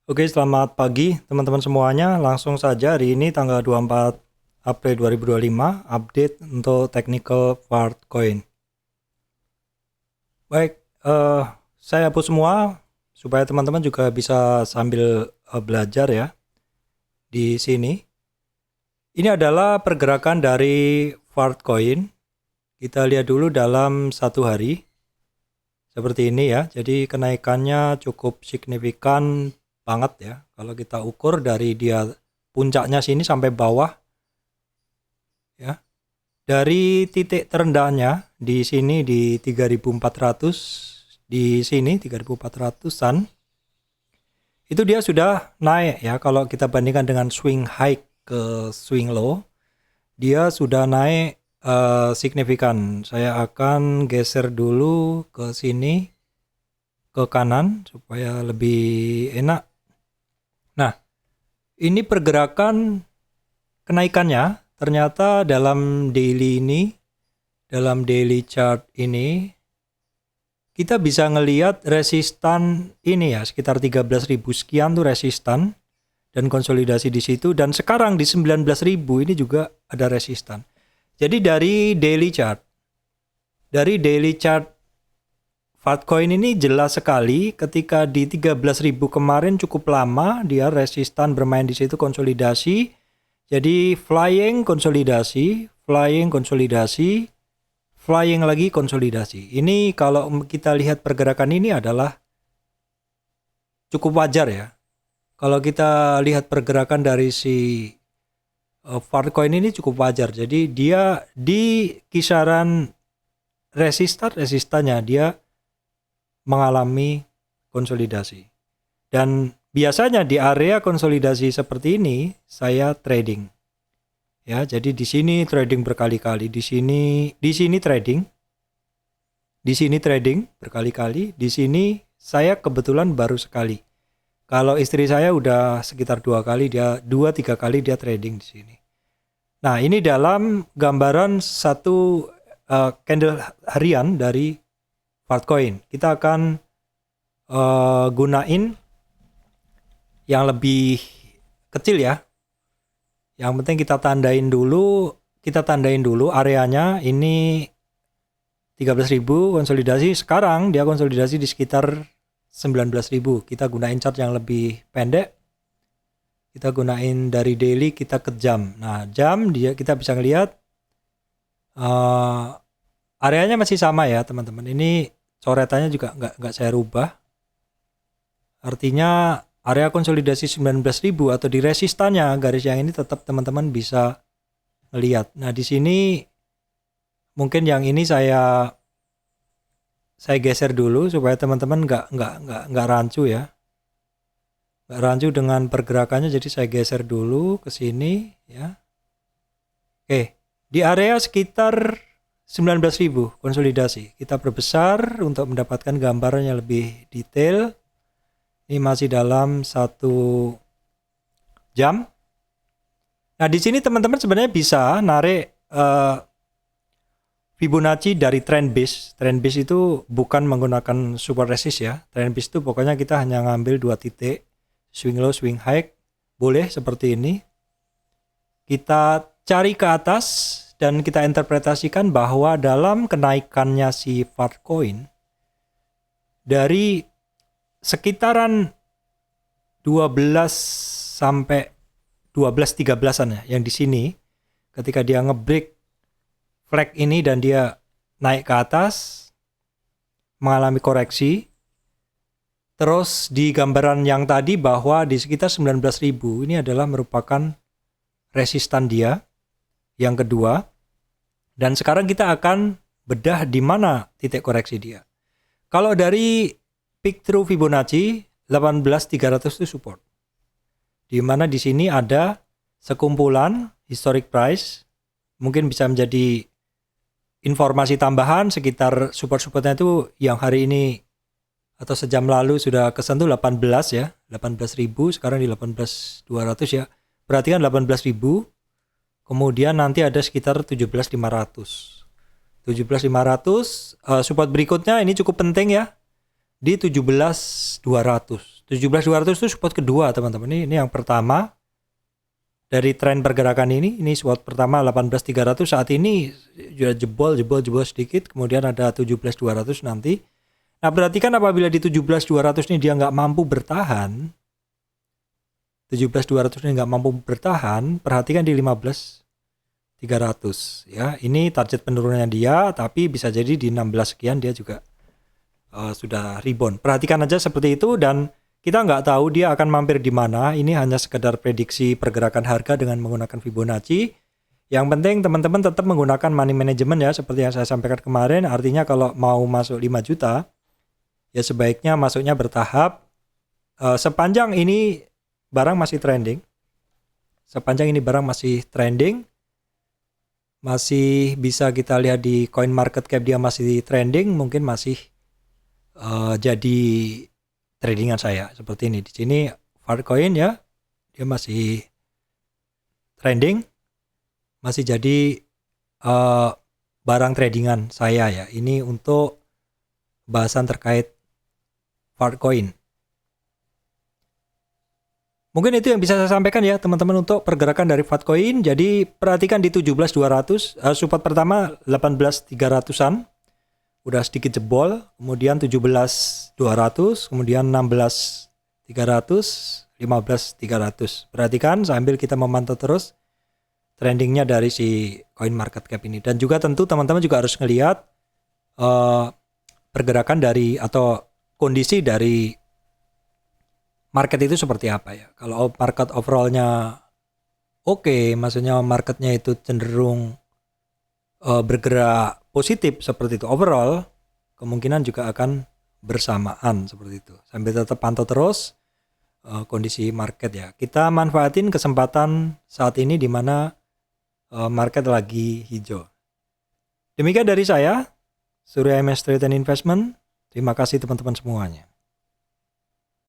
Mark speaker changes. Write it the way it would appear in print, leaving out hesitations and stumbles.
Speaker 1: Oke, selamat pagi teman-teman semuanya. Langsung saja hari ini tanggal 24 April 2025, update untuk technical Fartcoin. Baik, saya hapus semua supaya teman-teman juga bisa sambil belajar ya di sini. Ini adalah pergerakan dari Fartcoin. Kita lihat dulu dalam satu hari. Seperti ini ya. Jadi kenaikannya cukup signifikan banget ya. Kalau kita ukur dari dia puncaknya sini sampai bawah ya. Dari titik terendahnya di sini di 3400, di sini 3400-an. Itu dia sudah naik ya. Kalau kita bandingkan dengan swing high ke swing low, dia sudah naik signifikan. Saya akan geser dulu ke sini ke kanan supaya lebih enak. Nah, ini pergerakan kenaikannya ternyata dalam daily ini, dalam daily chart ini, kita bisa ngelihat resistan ini ya, sekitar 13.000 sekian tuh resistan dan konsolidasi di situ. Dan sekarang di 19.000 ini juga ada resistan. Jadi dari daily chart Fartcoin ini jelas sekali ketika di 13.000 kemarin cukup lama dia resistan bermain di situ konsolidasi. Jadi flying konsolidasi, flying lagi konsolidasi. Ini kalau kita lihat pergerakan ini adalah cukup wajar ya. Kalau kita lihat pergerakan dari si Fartcoin ini cukup wajar. Jadi dia di kisaran resistannya dia mengalami konsolidasi. Dan biasanya di area konsolidasi seperti ini saya trading. Ya, jadi di sini trading berkali-kali, di sini trading. Di sini trading berkali-kali, di sini saya kebetulan baru sekali. Kalau istri saya udah sekitar 2-3 kali dia trading di sini. Nah, ini dalam gambaran satu candle harian dari Fartcoin. Kita akan gunain yang lebih kecil ya. Yang penting kita tandain dulu areanya. Ini 13.000 konsolidasi. Sekarang dia konsolidasi di sekitar 19.000. Kita gunain chart yang lebih pendek. Kita gunain dari daily kita ke jam. Nah, jam kita bisa ngelihat areanya masih sama ya, teman-teman. Ini coretannya juga nggak saya rubah. Artinya area konsolidasi 19.000 atau di resistannya garis yang ini tetap teman-teman bisa melihat. Nah, di sini mungkin yang ini saya geser dulu supaya teman-teman nggak rancu ya. Nggak rancu dengan pergerakannya, jadi saya geser dulu ke sini ya. Oke, di area sekitar 19.000 konsolidasi. Kita perbesar untuk mendapatkan gambaran yang lebih detail. Ini masih dalam 1 jam. Nah, di sini teman-teman sebenarnya bisa narik Fibonacci dari trend base. Trend base itu bukan menggunakan support resist ya. Trend base itu pokoknya kita hanya ngambil 2 titik. Swing low, swing high. Boleh seperti ini. Kita cari ke atas dan kita interpretasikan bahwa dalam kenaikannya si Fartcoin dari sekitaran 12 sampai 12-13an ya, yang di sini ketika dia ngebreak flag ini dan dia naik ke atas mengalami koreksi. Terus di gambaran yang tadi bahwa di sekitar 19.000 ini adalah merupakan resistan dia yang kedua. Dan sekarang kita akan bedah di mana titik koreksi dia. Kalau dari peak through Fibonacci 18.300 itu support. Di mana di sini ada sekumpulan historic price, mungkin bisa menjadi informasi tambahan sekitar support-supportnya itu yang hari ini atau sejam lalu sudah kesentuh 18 ya, 18.000, sekarang di 18.200 ya. Perhatikan 18.000. Kemudian nanti ada sekitar 17.500. 17.500, support berikutnya ini cukup penting ya. Di 17.200. 17.200 itu support kedua teman-teman. Ini yang pertama dari tren pergerakan ini support pertama 18.300, saat ini sudah jebol sedikit, kemudian ada 17.200 nanti. Nah, perhatikan apabila di 17.200 ini dia nggak mampu bertahan, 17.200 ini nggak mampu bertahan, perhatikan di 15.300 ya. Ini target penurunannya dia, tapi bisa jadi di 16 sekian dia juga sudah rebound. Perhatikan aja seperti itu, dan kita nggak tahu dia akan mampir di mana. Ini hanya sekedar prediksi pergerakan harga dengan menggunakan Fibonacci. Yang penting teman-teman tetap menggunakan money management ya, seperti yang saya sampaikan kemarin. Artinya kalau mau masuk 5 juta, ya sebaiknya masuknya bertahap. Sepanjang ini barang masih trending, masih bisa kita lihat di coin market cap dia masih trending, mungkin masih jadi tradingan saya seperti ini. Di sini Farcoin ya, dia masih trending, masih jadi barang tradingan saya ya. Ini untuk bahasan terkait Farcoin. Mungkin itu yang bisa saya sampaikan ya teman-teman untuk pergerakan dari Farcoin. Jadi perhatikan di 17.200, support pertama 18.300-an. Udah sedikit jebol, kemudian 17.200, kemudian 16.300, 15.300. Perhatikan sambil kita memantau terus trendingnya dari si coin market cap ini. Dan juga tentu teman-teman juga harus ngelihat pergerakan dari atau kondisi dari market itu seperti apa ya. Kalau market overallnya oke, maksudnya marketnya itu cenderung bergerak positif seperti itu overall, kemungkinan juga akan bersamaan seperti itu. Sambil tetap pantau terus kondisi market ya. Kita manfaatin kesempatan saat ini di mana market lagi hijau. Demikian dari saya, Surya MS Trade and Investment. Terima kasih teman-teman semuanya.